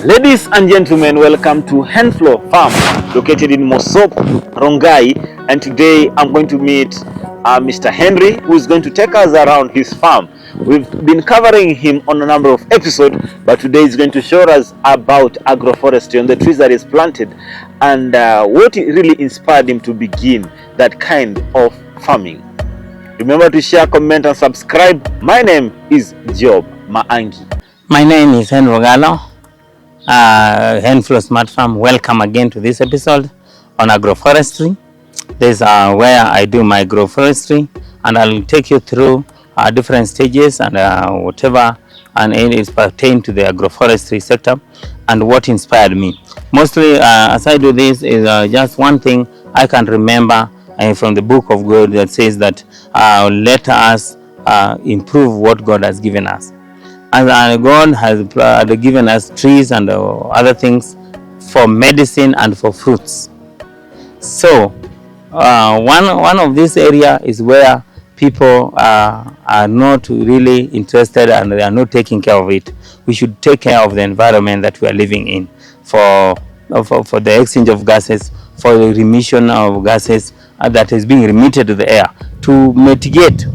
Ladies and gentlemen, welcome to Henflow Farm, located in Mossop, Rongai, and today I'm going to meet Mr. Henry, who is going to take us around his farm. We've been covering him on a number of episodes, but today he's going to show us about agroforestry and the trees that he's planted and what really inspired him to begin that kind of farming. Remember to share, comment, and subscribe. My name is Job Maangi. My name is Ogalo. Henflow Smart Farm. Welcome again to this episode on agroforestry. This is where I do my agroforestry, and I'll take you through different stages and whatever and it is pertain to the agroforestry sector and what inspired me. Mostly as I do this is just one thing I can remember from the book of God that says that let us improve what God has given us. And God has given us trees and other things for medicine and for fruits. So one of this area is where people are not really interested and they are not taking care of it. We should take care of the environment that we are living in for the exchange of gases, for the remission of gases that is being emitted to the air, to mitigate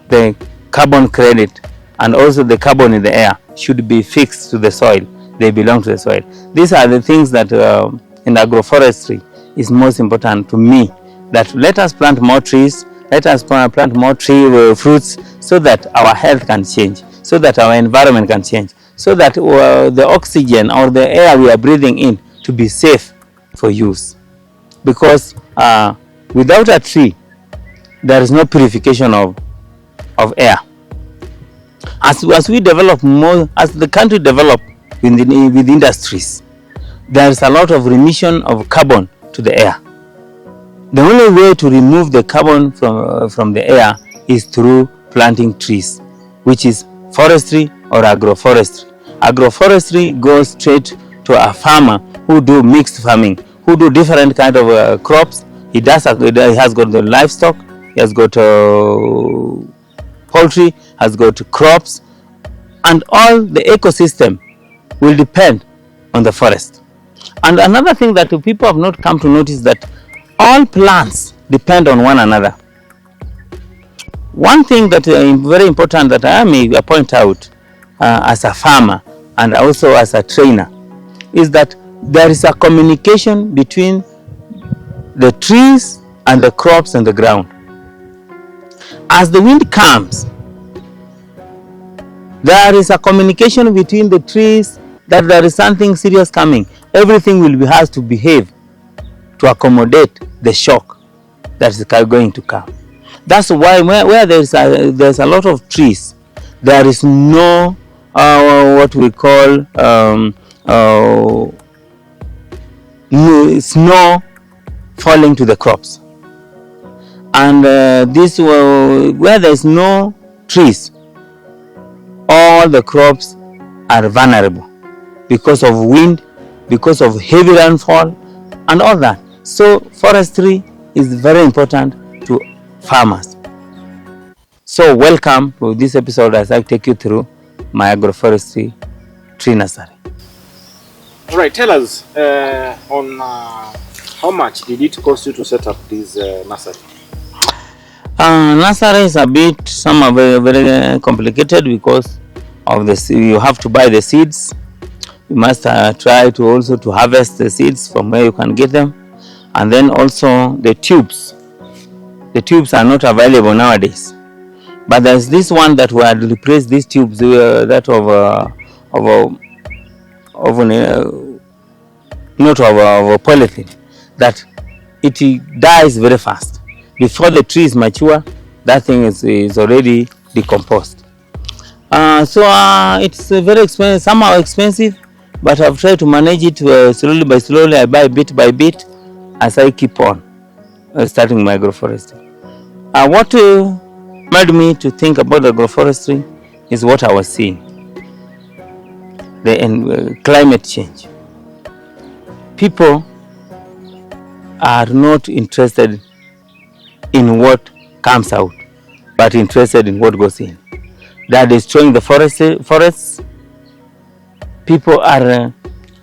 the carbon credit. And also the carbon in the air should be fixed to the soil. They belong to the soil. These are the things that in agroforestry is most important to me. That let us plant more trees, let us plant more tree fruits so that our health can change, so that our environment can change, so that the oxygen or the air we are breathing in to be safe for use. Because without a tree, there is no purification of air. As we develop more, as the country develop with industries, there is a lot of remission of carbon to the air. The only way to remove the carbon from the air is through planting trees, which is forestry or agroforestry. Agroforestry goes straight to a farmer who do mixed farming, who do different kind of crops. He has got the livestock, he has got poultry, has got crops, and all the ecosystem will depend on the forest. And another thing that people have not come to notice that all plants depend on one another. One thing that is very important that I may point out as a farmer and also as a trainer is that there is a communication between the trees and the crops on the ground. As the wind comes, there is a communication between the trees that there is something serious coming. Everything has to behave to accommodate the shock that is going to come. That's why where there's a lot of trees, there is no what we call snow falling to the crops. And where there's no trees, all the crops are vulnerable because of wind, because of heavy rainfall, and all that. So forestry is very important to farmers. So welcome to this episode as I take you through my agroforestry tree nursery. All right, tell us on how much did it cost you to set up this nursery? Nursery is a bit, some are very, very complicated because of this. You have to buy the seeds. You must try to also to harvest the seeds from where you can get them, and then also the tubes. The tubes are not available nowadays, but there's this one that will replace these tubes, that of polythene, that it dies very fast. Before the tree is mature, that thing is already decomposed. So it's very expensive. Some are expensive, but I've tried to manage it slowly by slowly. I buy bit by bit as I keep on starting my agroforestry. What made me to think about agroforestry is what I was seeing. The climate change. People are not interested in what comes out, but interested in what goes in. They are destroying the forests. people are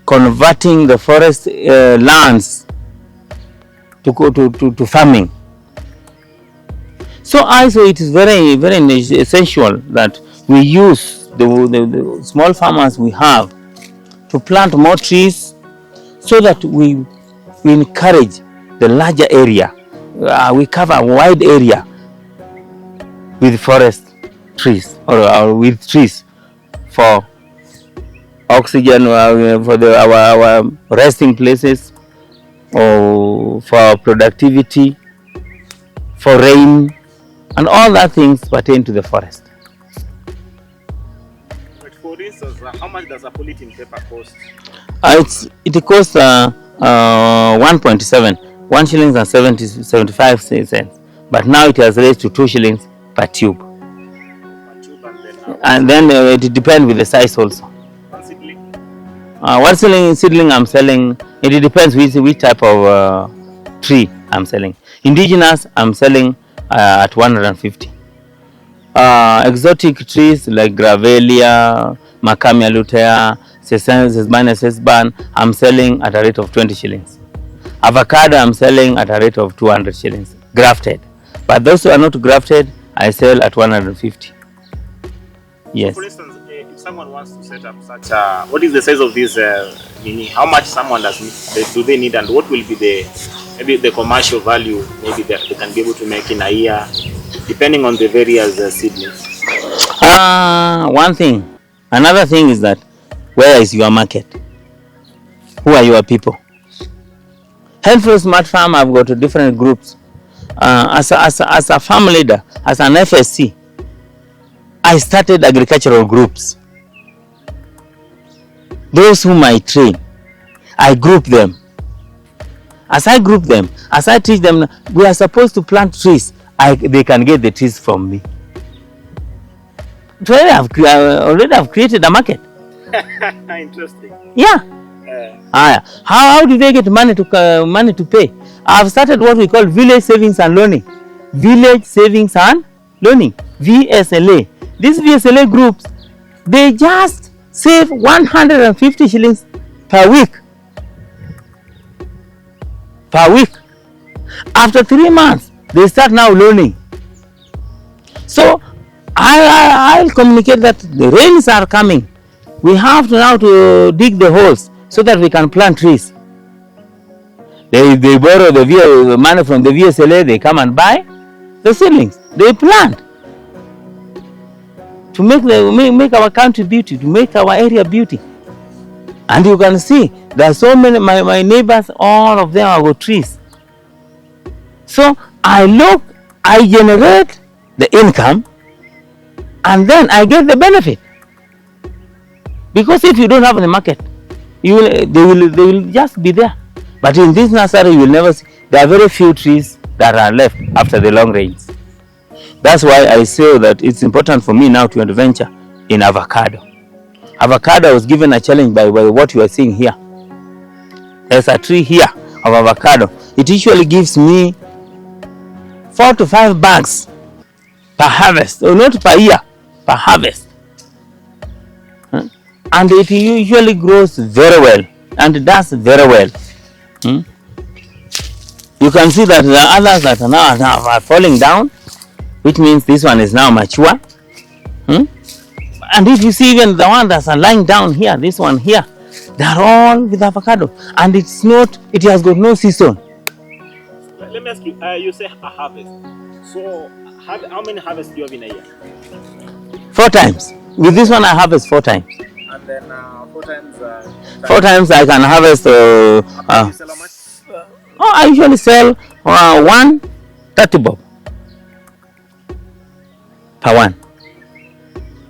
converting the forest lands to farming. So also it is very essential that we use the small farmers we have to plant more trees, so that we encourage the larger area. We cover a wide area with forest trees, or with trees for oxygen, for our resting places, or for productivity, for rain, and all that things pertain to the forest. But for instance, how much does a polythene paper cost? It costs 1.7, 1 shillings and 75 cents, but now it has raised to 2 shillings per tube. Per tube, And then it depends with the size also. One seedling? One seedling I'm selling, it depends which type of tree I'm selling. Indigenous I'm selling at 150. Exotic trees like Gravelia, Macamia lutea, Sesban, I'm selling at a rate of 20 shillings. Avocado I'm selling at a rate of 200 shillings, grafted. But those who are not grafted, I sell at 150. Yes. For instance, if someone wants to set up such a, what is the size of this how much someone do they need, and what will be maybe the commercial value maybe they can be able to make in a year, depending on the various seedlings? One thing. Another thing is that, where is your market? Who are your people? Henflow Smart Farm, I've got different groups. As a farm leader, as an FSC, I started agricultural groups. Those whom I train, I group them. As I group them, as I teach them, we are supposed to plant trees. They can get the trees from me. So I already have created a market. Interesting. Yeah. How do they get money to pay? I've started what we call village savings and loaning. Village savings and loaning, VSLA. These VSLA groups, they just save 150 shillings per week. Per week. After 3 months, they start now loaning. So I'll communicate that the rains are coming. We have to now to dig the holes so that we can plant trees. They borrow the money from the VSLA, they come and buy the seedlings. They plant to make our country beauty, to make our area beauty. And you can see there are so many, my neighbors, all of them have got trees. So I generate the income, and then I get the benefit. Because if you don't have the market, they will just be there. But in this nursery, you will never see. There are very few trees that are left after the long rains. That's why I say that it's important for me now to adventure in avocado. Avocado was given a challenge by what you are seeing here. There's a tree here of avocado. It usually gives me 4 to 5 bags per harvest, or not per year, per harvest. And it usually grows very well, and it does very well. You can see that the others that are now are falling down, which means this one is now mature. And if you see even the one that's lying down here, this one here, they are all with avocado, and it has got no season. Let me ask you, you say a harvest. So how many harvests do you have in a year? 4 times. With this one I harvest 4 times. And then 4 times? 4 times I can harvest. You sell how much? I usually sell 130 bob per one.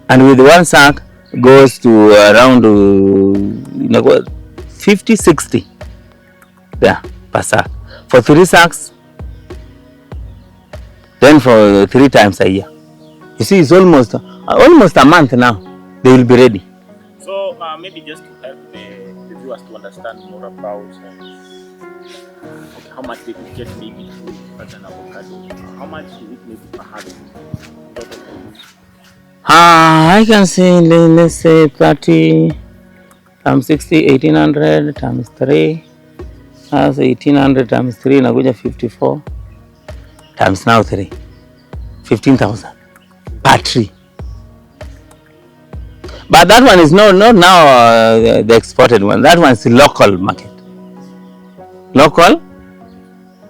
And with 1 sack goes to around 50-60 there per sack. For 3 sacks, then for 3 times a year. You see, it's almost a month now. They will be ready. So maybe just to help the viewers to understand more about how much they could get maybe through such an avocado. How much is it maybe per harvest? I can say, let's say 30 times 60, 1800 times 3. That's 1800 times 3 inakuja 54 times now 3. 15,000 per tree. But that one is not now the exported one. That one is the local market. Local.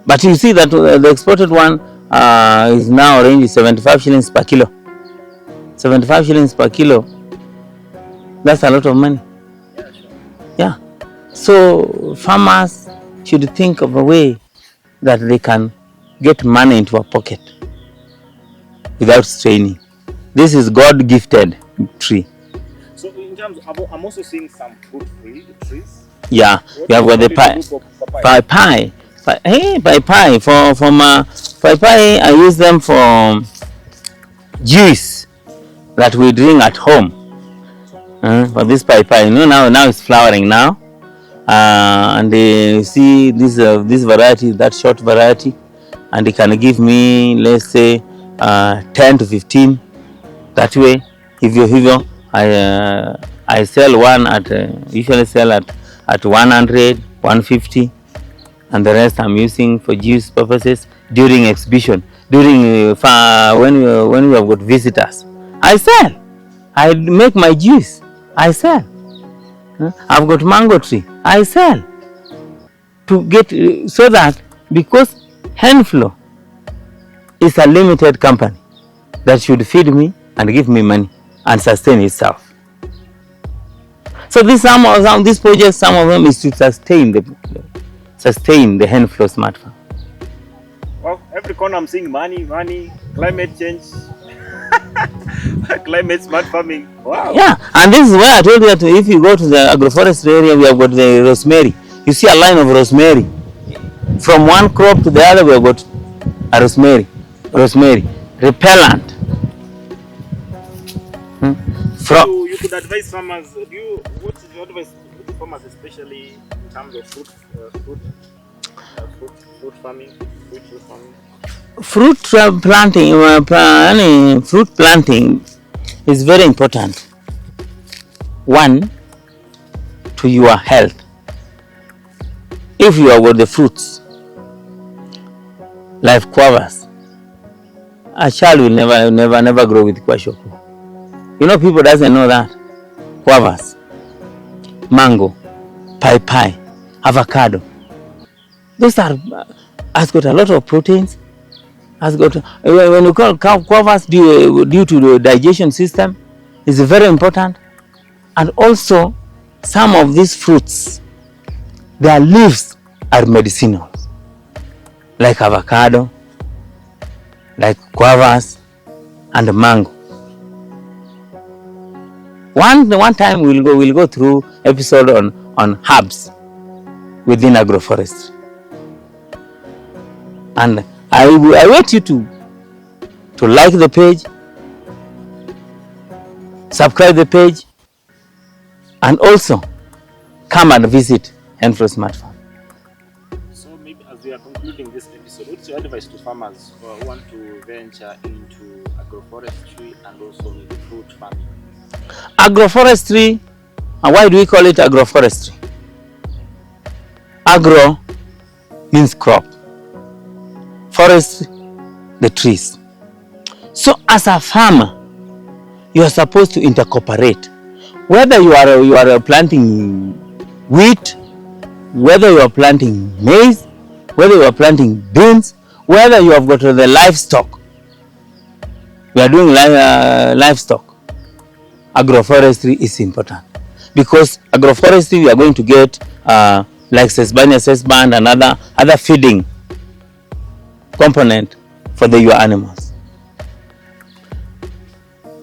But you see that the exported one is now range 75 shillings per kilo. 75 shillings per kilo. That's a lot of money. Yeah, sure. Yeah. So farmers should think of a way that they can get money into a pocket without straining. This is God-gifted tree. So in terms of, I'm also seeing some fruit-free trees. Yeah, you have got the pawpaw. Hey, pawpaw. For my pawpaw, I use them for juice that we drink at home. For this pawpaw, you know, now it's flowering now, and you see this variety, that short variety, and it can give me, let's say, 10 to 15. That way, hivyo I sell one at usually sell at 100, 150, and the rest I'm using for juice purposes during exhibition, during when we have got visitors. I sell. I make my juice. I sell. I've got mango tree. I sell. To get so that, because Henflow is a limited company that should feed me and give me money and sustain itself. So these projects, some of them is to sustain the Henflow Smart Farm. Well, every corner I'm seeing money, climate change, climate smart farming. Wow. Yeah, and this is why I told you that if you go to the agroforestry area, we have got the rosemary. You see a line of rosemary. From one crop to the other, we have got a rosemary. Repellent. You could advise farmers. What is your advice to farmers, especially in terms of fruit farming? Fruit planting is very important. One, to your health. If you have got the fruits, like guavas, a child will never grow with kwashiorkor. You know, people doesn't know that. Guavas, mango, pawpaw, avocado. Those has got a lot of proteins. Has got, when you call guavas due to the digestion system, is very important. And also, some of these fruits, their leaves are medicinal, like avocado, like guavas, and mango. One time we'll go through episode on herbs within agroforestry, and I want you to like the page, subscribe the page, and also come and visit Henflow Smart Farm. So maybe as we are concluding this episode, what's your advice to farmers who want to venture into agroforestry and also fruit farming? Agroforestry, and why do we call it agroforestry? Agro means crop, forest, the trees. So as a farmer, you are supposed to intercooperate. Whether you are planting wheat, whether you are planting maize, whether you are planting beans, whether you have got the livestock, we are doing livestock. Agroforestry is important, because agroforestry we are going to get like sesband and other feeding component for your animals.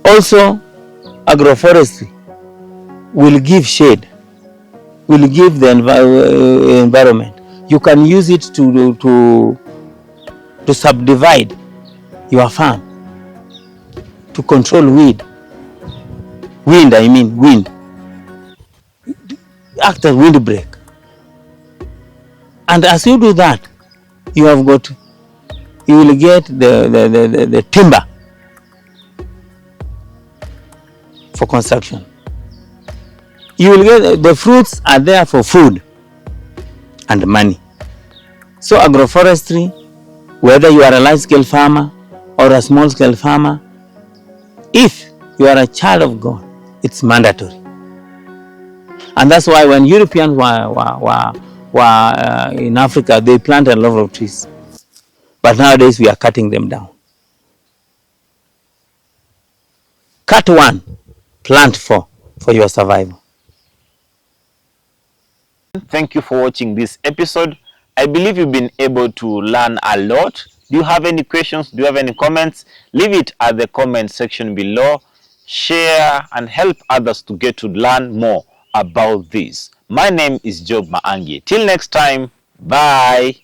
Also, agroforestry will give shade, will give the environment. You can use it to subdivide your farm, to control wind. Act as windbreak. And as you do that, you will get the timber for construction. You will get the fruits are there for food and money. So agroforestry, whether you are a large scale farmer or a small scale farmer, if you are a child of God, it's mandatory. And that's why when Europeans were in Africa, they planted a lot of trees. But nowadays we are cutting them down. Cut one, plant four for your survival. Thank you for watching this episode. I believe you've been able to learn a lot. Do you have any questions? Do you have any comments? Leave it at the comment section below. Share and help others to get to learn more about this. My name is Job Maangi. Till next time, bye.